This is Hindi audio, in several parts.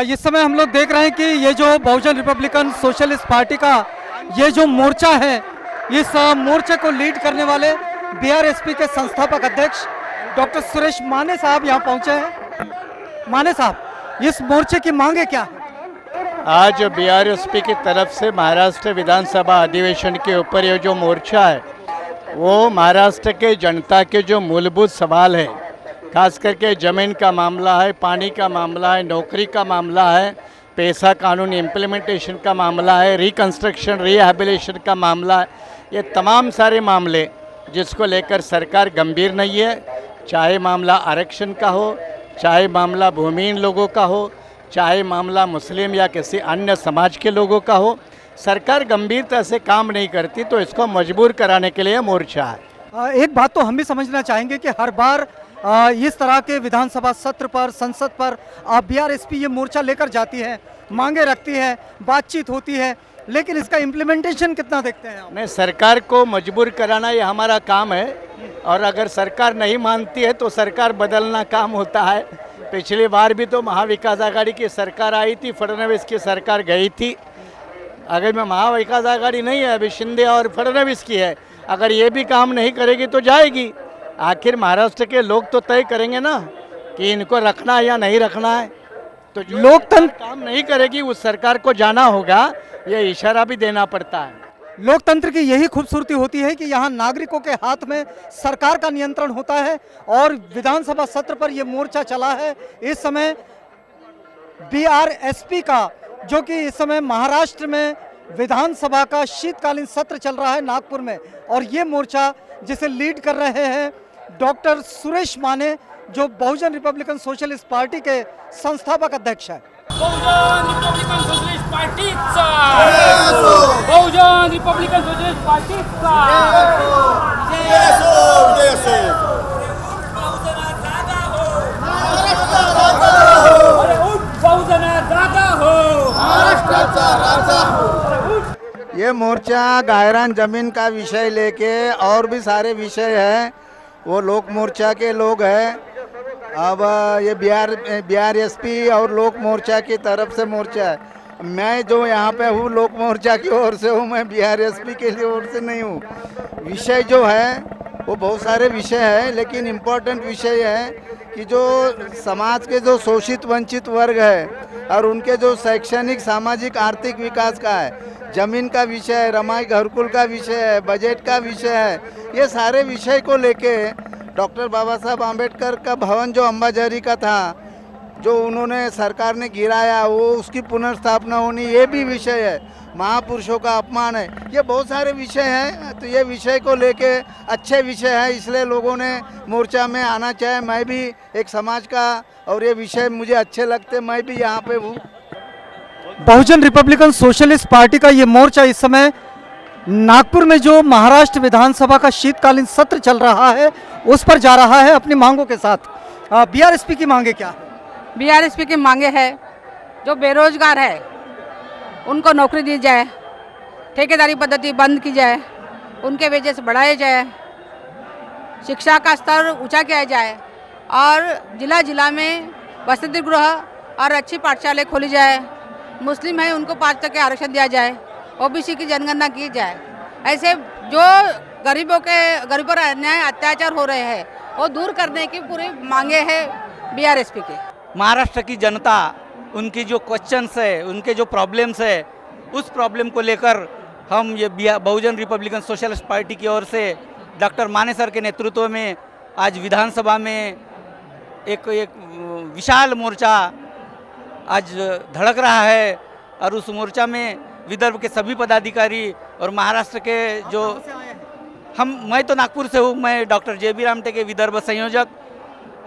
इस समय हम लोग देख रहे हैं कि ये जो बहुजन रिपब्लिकन सोशलिस्ट पार्टी का ये जो मोर्चा है, इस मोर्चे को लीड करने वाले बीआरएसपी के संस्थापक अध्यक्ष डॉक्टर सुरेश माने साहब यहाँ पहुँचे हैं। माने साहब, इस मोर्चे की मांगे क्या है? आज बीआरएसपी की तरफ से महाराष्ट्र विधानसभा अधिवेशन के ऊपर ये जो मोर्चा है वो महाराष्ट्र के जनता के जो मूलभूत सवाल है, खास करके ज़मीन का मामला है, पानी का मामला है, नौकरी का मामला है, पैसा कानून इम्प्लीमेंटेशन का मामला है, रिकन्स्ट्रक्शन रिहैबिलिटेशन का मामला है, ये तमाम सारे मामले जिसको लेकर सरकार गंभीर नहीं है। चाहे मामला आरक्षण का हो, चाहे मामला भूमिहीन लोगों का हो, चाहे मामला मुस्लिम या किसी अन्य समाज के लोगों का हो, सरकार गंभीरता से काम नहीं करती, तो इसको मजबूर कराने के लिए मोर्चा है। एक बात तो हम भी समझना चाहेंगे कि हर बार इस तरह के विधानसभा सत्र पर, संसद पर बीआरएसपी ये मोर्चा लेकर जाती है, मांगे रखती है, बातचीत होती है, लेकिन इसका इम्प्लीमेंटेशन कितना देखते हैं आप? नहीं, सरकार को मजबूर कराना ये हमारा काम है, और अगर सरकार नहीं मानती है तो सरकार बदलना काम होता है। पिछली बार भी तो महाविकास आघाड़ी की सरकार आई थी, फडणवीस की सरकार गई थी। अगर में महाविकास आघाड़ी नहीं है, अभी शिंदे और फडणवीस की है, अगर ये भी काम नहीं करेगी तो जाएगी। आखिर महाराष्ट्र के लोग तो तय करेंगे ना कि इनको रखना है या नहीं रखना है। तो जो लोकतंत्र काम नहीं करेगी उस सरकार को जाना होगा, ये इशारा भी देना पड़ता है। लोकतंत्र की यही खूबसूरती होती है कि यहाँ नागरिकों के हाथ में सरकार का नियंत्रण होता है, और विधानसभा सत्र पर यह मोर्चा चला है। इस समय बीआरएसपी का, जो कि इस समय महाराष्ट्र में विधानसभा का शीतकालीन सत्र चल रहा है नागपुर में, और ये मोर्चा जिसे लीड कर रहे हैं डॉक्टर सुरेश माने, जो बहुजन रिपब्लिकन सोशलिस्ट पार्टी के संस्थापक अध्यक्ष है। बहुजन रिपब्लिकन सोशलिस्ट पार्टीचा बहुजन रिपब्लिकन सोशलिस्ट पार्टीचा ये मोर्चा गायरान जमीन का विषय लेके और भी सारे विषय हैं, वो लोक मोर्चा के लोग हैं। अब ये बीआरएसपी और लोक मोर्चा की तरफ से मोर्चा है। मैं जो यहाँ पे हूँ लोक मोर्चा की ओर से हूँ, मैं बीआरएसपी के लिए ओर से नहीं हूँ। विषय जो है वो बहुत सारे विषय हैं, लेकिन इम्पोर्टेंट विषय है कि जो समाज के जो शोषित वंचित वर्ग है और उनके जो शैक्षणिक सामाजिक आर्थिक विकास का है, जमीन का विषय है, रमाई घरकुल का विषय है, बजट का विषय है, ये सारे विषय को लेके डॉक्टर बाबा साहब आम्बेडकर का भवन जो अंबाझरी का था, जो उन्होंने सरकार ने गिराया, वो उसकी पुनर्स्थापना होनी, ये भी विषय है। महापुरुषों का अपमान है, ये बहुत सारे विषय हैं। तो ये विषय को लेके अच्छे विषय है, इसलिए लोगों ने मोर्चा में आना चाहे। मैं भी एक समाज का, और ये विषय मुझे अच्छे लगते, मैं भी यहाँ पे हूँ। बहुजन रिपब्लिकन सोशलिस्ट पार्टी का ये मोर्चा इस समय नागपुर में जो महाराष्ट्र विधानसभा का शीतकालीन सत्र चल रहा है उस पर जा रहा है अपनी मांगों के साथ। बीआरएसपी की मांगे क्या है? बीआरएसपी की मांगे है, जो बेरोजगार है उनको नौकरी दी जाए, ठेकेदारी पद्धति बंद की जाए, उनके वेजेस बढ़ाए जाए, शिक्षा का स्तर ऊंचा किया जाए, और जिला जिला में वसति गृह और अच्छी पाठशालाएं खोली जाए। मुस्लिम है उनको 5% आरक्षण दिया जाए, ओबीसी की जनगणना की जाए। ऐसे जो गरीबों पर अन्याय अत्याचार हो रहे हैं वो दूर करने की पूरी मांगे है बीआरएसपी की। महाराष्ट्र की जनता, उनकी जो क्वेश्चंस है, उनके जो प्रॉब्लम्स है, उस प्रॉब्लम को लेकर हम ये बहुजन रिपब्लिकन सोशलिस्ट पार्टी की ओर से डॉक्टर माने सर के नेतृत्व में आज विधानसभा में एक विशाल मोर्चा आज धड़क रहा है। और उस मोर्चा में विदर्भ के सभी पदाधिकारी और महाराष्ट्र के जो मैं तो नागपुर से हूँ, मैं डॉक्टर JB रामटे के विदर्भ संयोजक,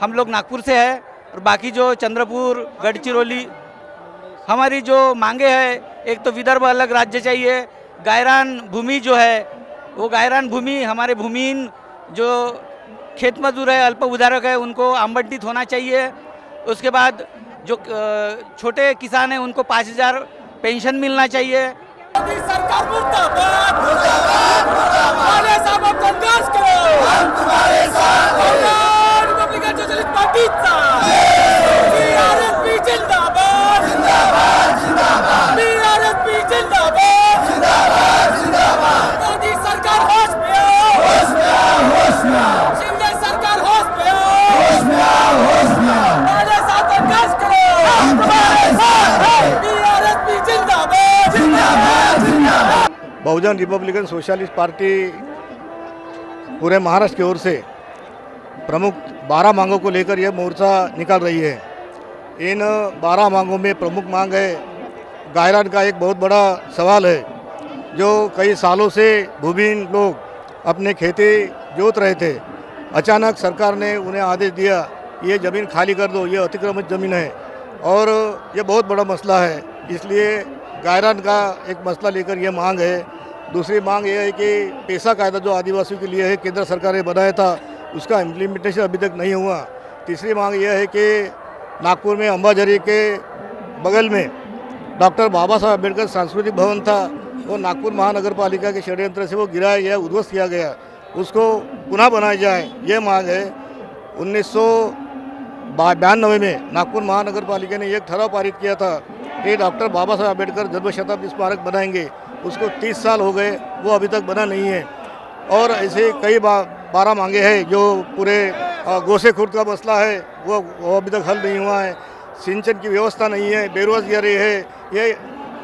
हम लोग नागपुर से हैं, और बाकी जो चंद्रपुर, गढ़चिरौली, हमारी जो मांगे हैं, एक तो विदर्भ अलग राज्य चाहिए, गायरान भूमि जो है वो गायरान भूमि, हमारे भूमिहीन जो खेत मजदूर है, अल्प उधारक है, उनको आवंटित होना चाहिए। उसके बाद जो छोटे किसान हैं उनको 5,000 पेंशन मिलना चाहिए। सरकार मुर्दाबाद मुर्दाबाद मुर्दाबाद, साहब आप संघर्ष करो, हम तुम्हारे साथ हैं। रिपब्लिकन सोशलिस्ट पार्टीचा बीआरएसपी जिंदाबाद। बहुजन रिपब्लिकन सोशलिस्ट पार्टी पूरे महाराष्ट्र की ओर से प्रमुख 12 मांगों को लेकर यह मोर्चा निकाल रही है। इन 12 मांगों में प्रमुख मांग है गायरान का एक बहुत बड़ा सवाल है। जो कई सालों से भूमिहीन लोग अपने खेती जोत रहे थे, अचानक सरकार ने उन्हें आदेश दिया ये ज़मीन खाली कर दो, ये अतिक्रमित ज़मीन है और ये बहुत बड़ा मसला है। इसलिए गायरान का एक मसला लेकर ये मांग है। दूसरी मांग ये है कि पैसा कायदा जो आदिवासियों के लिए है, केंद्र सरकार ने बनाया था, उसका इम्प्लीमेंटेशन अभी तक नहीं हुआ। तीसरी मांग यह है कि नागपुर में अंबाझरी के बगल में डॉक्टर बाबा साहब अम्बेडकर सांस्कृतिक भवन था, वो नागपुर महानगर पालिका के षड्यंत्र से वो गिराया गया, उध्वस्त किया गया, उसको पुनः बनाया जाए, ये मांग है। 1992 में नागपुर महानगर पालिका ने एक ठराव पारित किया था कि डॉक्टर बाबा साहब अम्बेडकर जन्म शताब्दी स्मारक बनाएंगे, उसको 30 साल हो गए, वो अभी तक बना नहीं है। और ऐसे कई 12 मांगे हैं जो पूरे गोसे खुर्द का मसला है, वो अभी तक हल नहीं हुआ है। सिंचन की व्यवस्था नहीं है, बेरोजगारी है। ये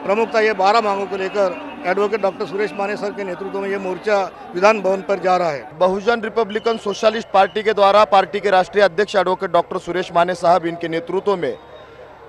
प्रमुखता ये 12 मांगों को लेकर एडवोकेट डॉक्टर सुरेश माने सर के नेतृत्व में ये मोर्चा विधान भवन पर जा रहा है। बहुजन रिपब्लिकन सोशलिस्ट पार्टी के द्वारा पार्टी के राष्ट्रीय अध्यक्ष एडवोकेट डॉक्टर सुरेश माने साहब इनके नेतृत्व में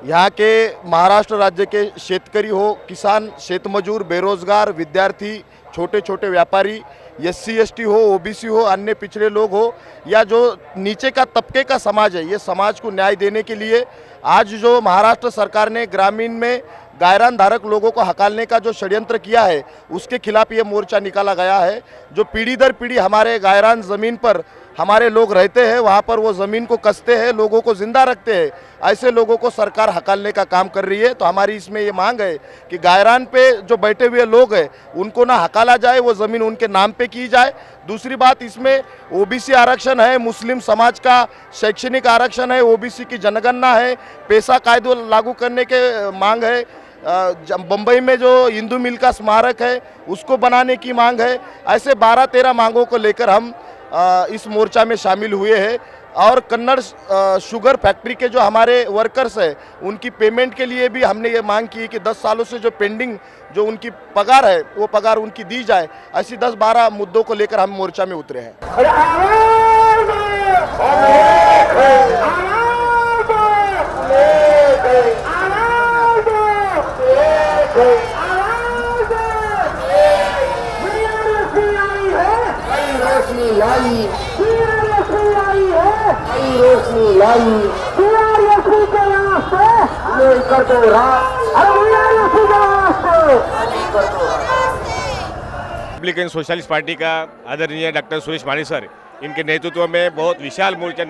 यहाँ के महाराष्ट्र राज्य के शेतकरी हो, किसान, शेतमजूर, बेरोजगार, विद्यार्थी, छोटे छोटे व्यापारी, SC ST हो, OBC हो, अन्य पिछड़े लोग हो या जो नीचे का तबके का समाज है, ये समाज को न्याय देने के लिए आज जो महाराष्ट्र सरकार ने ग्रामीण में गायरान धारक लोगों को हकालने का जो षड्यंत्र किया है, उसके खिलाफ ये मोर्चा निकाला गया है। जो पीढ़ी दर पीढ़ी हमारे गायरान ज़मीन पर हमारे लोग रहते हैं, वहाँ पर वो ज़मीन को कसते हैं, लोगों को जिंदा रखते हैं, ऐसे लोगों को सरकार हकालने का काम कर रही है। तो हमारी इसमें ये मांग है कि गायरान पे जो बैठे हुए लोग हैं उनको ना हकाला जाए, वो ज़मीन उनके नाम पे की जाए। दूसरी बात, इसमें OBC आरक्षण है, मुस्लिम समाज का शैक्षणिक आरक्षण है, OBC की जनगणना है, पैसा कायदा लागू करने के मांग है, बम्बई में जो हिंदू मिल का स्मारक है उसको बनाने की मांग है। ऐसे 12-13 मांगों को लेकर हम इस मोर्चा में शामिल हुए हैं। और कन्नड़ शुगर फैक्ट्री के जो हमारे वर्कर्स हैं उनकी पेमेंट के लिए भी हमने ये मांग की कि 10 सालों से जो पेंडिंग जो उनकी पगार है वो पगार उनकी दी जाए। ऐसी 10-12 मुद्दों को लेकर हम मोर्चा में उतरे हैं। रिपब्लिकन सोशलिस्ट पार्टी का आदरणीय डॉक्टर सुरेश माने सर इनके नेतृत्व में बहुत विशाल मोर्चा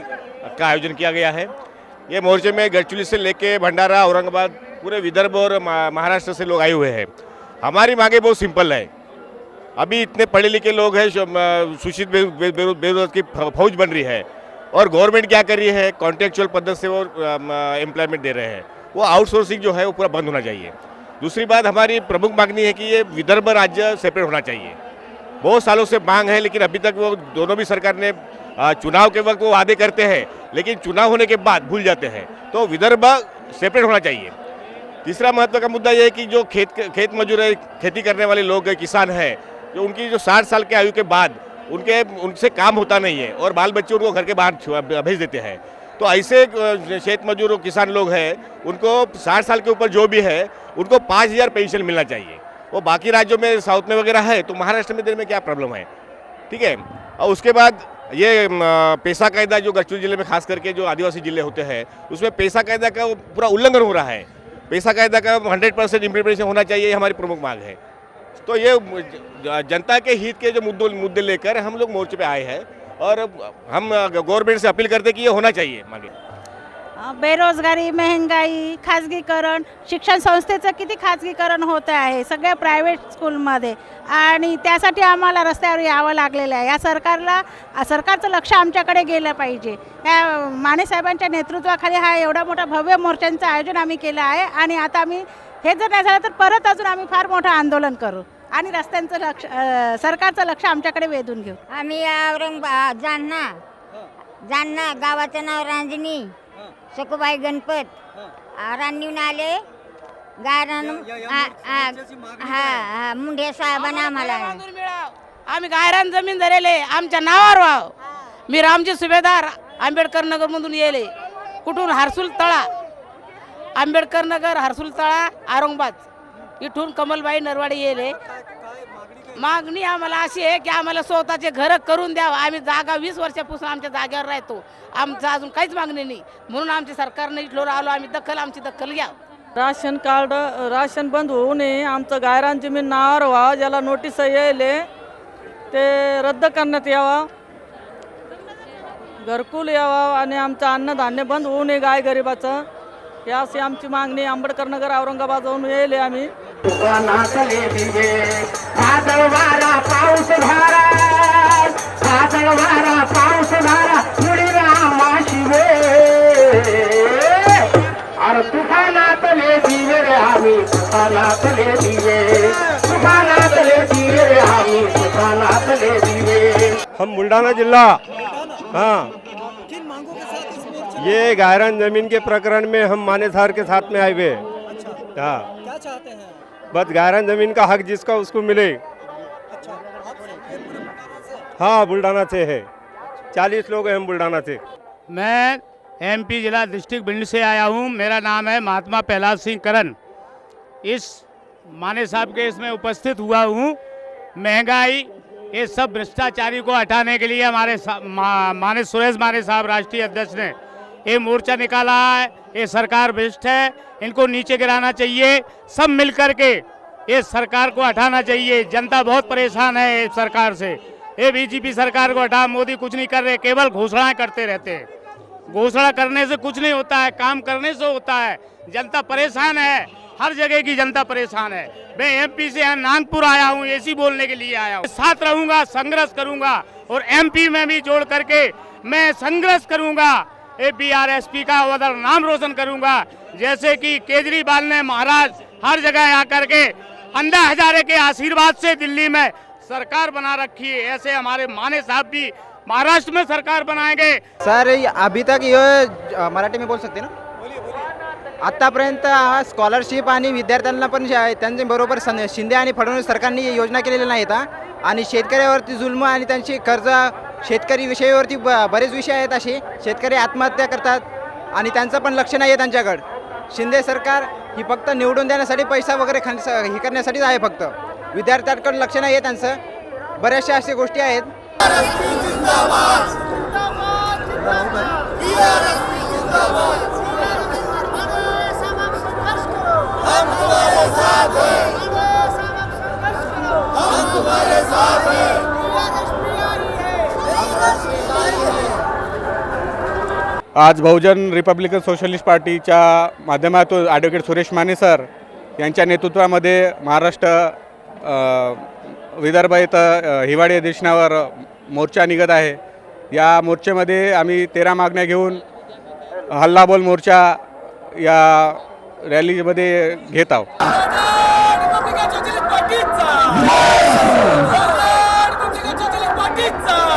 का आयोजन किया गया है। ये मोर्चे में गढ़चिरौली से लेके भंडारा, औरंगाबाद, पूरे विदर्भ और महाराष्ट्र से लोग आए हुए हैं। हमारी मांगे बहुत सिंपल है। अभी इतने पढ़े लिखे लोग हैं, सूचित बेरोजगार की फौज बन रही है और गवर्नमेंट क्या कर रही है, कॉन्ट्रेक्चुअल पद्धति से वो एम्प्लॉयमेंट दे रहे हैं। वो आउटसोर्सिंग जो है वो पूरा बंद होना चाहिए। दूसरी बात, हमारी प्रमुख मांगनी है कि ये विदर्भ राज्य सेपरेट होना चाहिए। बहुत सालों से मांग है, लेकिन अभी तक वो दोनों भी सरकार ने चुनाव के वक्त वो वादे करते हैं, लेकिन चुनाव होने के बाद भूल जाते हैं। तो विदर्भ सेपरेट होना चाहिए। तीसरा महत्व का मुद्दा यह है कि जो खेत मजदूर है, खेती करने वाले लोग हैं, किसान हैं, जो उनकी जो 60 साल के आयु के बाद उनसे काम होता नहीं है और बाल बच्चे उनको घर के बाहर भेज देते हैं। तो ऐसे खेत मजदूर और किसान लोग हैं, उनको 60 साल के ऊपर जो भी है उनको 5000 पेंशन मिलना चाहिए। वो बाकी राज्यों में, साउथ में वगैरह है, तो महाराष्ट्र में देने में क्या प्रॉब्लम है, ठीक है। और उसके बाद ये पैसा कायदा जो गढ़चिरौली जिले में खास करके जो आदिवासी जिले होते हैं उसमें पैसा कायदा का पूरा उल्लंघन हो रहा है। पैसा कायदा का 100% इम्प्लीमेंटेशन होना चाहिए, ये हमारी प्रमुख मांग है। तो ये जनता के हित के जो मुद्दे लेकर हम लोग मोर्चे पे आए हैं और हम गवर्नमेंट से अपील करते हैं कि ये होना चाहिए मांगे। बेरोजगारी, महंगाई, खाजगीकरण, शिक्षण संस्थेचं किती खाजगीकरण होत आहे सगळ्या प्रायव्हेट स्कूलमध्ये आणि त्यासाठी आम्हाला रस्त्यावर यावं लागलेलं आहे। या सरकारचं लक्ष आमच्याकडे गेलं पाहिजे। त्या माने साहेबांच्या नेतृत्वाखाली हा एवढा मोठा भव्य मोर्चांचं आयोजन आम्ही केलं आहे आणि आता आम्ही हे जर नाही झालं तर परत अजून आम्ही फार मोठं आंदोलन करू आणि रस्त्यांचं लक्ष सरकारचं लक्ष आमच्याकडे वेधून घेऊ। आम्ही औरंगाबाद जालना गावाचं नाव रांजणी, सकुबाई गणपत, रान्नीहून आले, गायरान हा मुंडे साहेबांना आम्हाला आम्ही गायरान जमीन धरेले आमच्या नावावर व्हाव. मी रामजी सुभेदार आंबेडकर नगर मधून येले. कुठून? हरसूल तळा, आंबेडकर नगर, हरसूल तळा, औरंगाबाद इथून कमलबाई नरवाडे येले. मागणी आम्हाला अशी आहे की आम्हाला स्वतःचे घर करून द्यावं. आम्ही जागा 20 वर्षापासून आमच्या जागेवर राहतो. आमचं अजून काहीच मागणी नाही, म्हणून आमच्या सरकारने इथलो आलो. आम्ही आमची दखल घ्या. राशन कार्ड राशन बंद होऊ नये, आमचं गायरान जमीन नावावर व्हावं, ज्याला नोटीस येले ते रद्द करण्यात यावा, घरकुल यावा आणि आमचं अन्नधान्य बंद होऊ नये गाय गरिबाचं. ही अशी आमची मागणी. आंबेडकर नगर औरंगाबाद जाऊन येले आम्ही. हम बुल्ढाना जिला, हाँ, किन मांगों के साथ इस मोर्चा? ये गायरान जमीन के प्रकरण में हम माने साहब के साथ में आए हुए हैं। अच्छा, हाँ, क्या चाहते हैं? बस गायरान जमीन का हक जिसका उसको मिले। अच्छा, आप से पूरे बुल्ढाना से? हाँ, बुल्ढाना से है, 40 लोग हैं हम बुल्ढाना से। मैं एमपी जिला डिस्ट्रिक्ट भिंड से आया हूँ। मेरा नाम है महात्मा प्रहलाद सिंह करन। इस माने साहब के इसमें उपस्थित हुआ हूँ। महंगाई, ये सब भ्रष्टाचारी को हटाने के लिए हमारे माने सुरेश माने साहब राष्ट्रीय अध्यक्ष ने ये मोर्चा निकाला है। ये सरकार भ्रष्ट है, इनको नीचे गिराना चाहिए। सब मिल कर के ये सरकार को हटाना चाहिए। जनता बहुत परेशान है इस सरकार से। ये बीजेपी सरकार को हटा, मोदी कुछ नहीं कर रहे, केवल घोषणाएं करते रहते हैं। घोषणा करने से कुछ नहीं होता है, काम करने से होता है। जनता परेशान है, हर जगह की जनता परेशान है। मैं एमपी से यहाँ नागपुर आया हूँ, ऐसी बोलने के लिए आया हूँ। साथ रहूंगा, संघर्ष करूंगा और एमपी में भी जोड़ करके मैं संघर्ष करूंगा। बीआरएसपी का उधर नाम रोशन करूंगा। जैसे कि केजरीवाल ने महाराज हर जगह आकर के अंडा हजारे के आशीर्वाद से दिल्ली में सरकार बना रखी है, ऐसे हमारे माने साहब भी महाराष्ट्र में सरकार बनाएंगे। सर अभी तक ये मराठी में बोल सकते ना, आतापर्यंत स्कॉलरशिप आणि विद्यार्थ्यांना पण त्यांच्याबरोबर शिंदे आणि फडणवीस सरकारने योजना केलेल्या नाहीत. आणि शेतकऱ्यावरती जुल्म आणि त्यांची कर्ज, शेतकरी विषयावरती बरेच विषय आहेत. असे शेतकरी आत्महत्या करतात आणि त्यांचं पण लक्ष नाही आहे त्यांच्याकडे. शिंदे सरकार ही फक्त निवडून देण्यासाठी पैसा वगैरे हे करण्यासाठीच आहे, फक्त विद्यार्थ्यांकडे लक्ष नाही आहे त्यांचं. बऱ्याचशा अशा गोष्टी आहेत. आज बहुजन रिपब्लिकन सोशलिस्ट पार्टीच्या माध्यमातून ॲडव्होकेट सुरेश माने सर यांच्या नेतृत्वामध्ये महाराष्ट्र विदर्भ इथं हिवाळी अधिवेशनावर मोर्चा निघत आहे. या मोर्चेमध्ये आम्ही 13 मागण्या घेऊन हल्लाबोल मोर्चा या रॅलीमध्ये घेत आहोत. पार्टीचा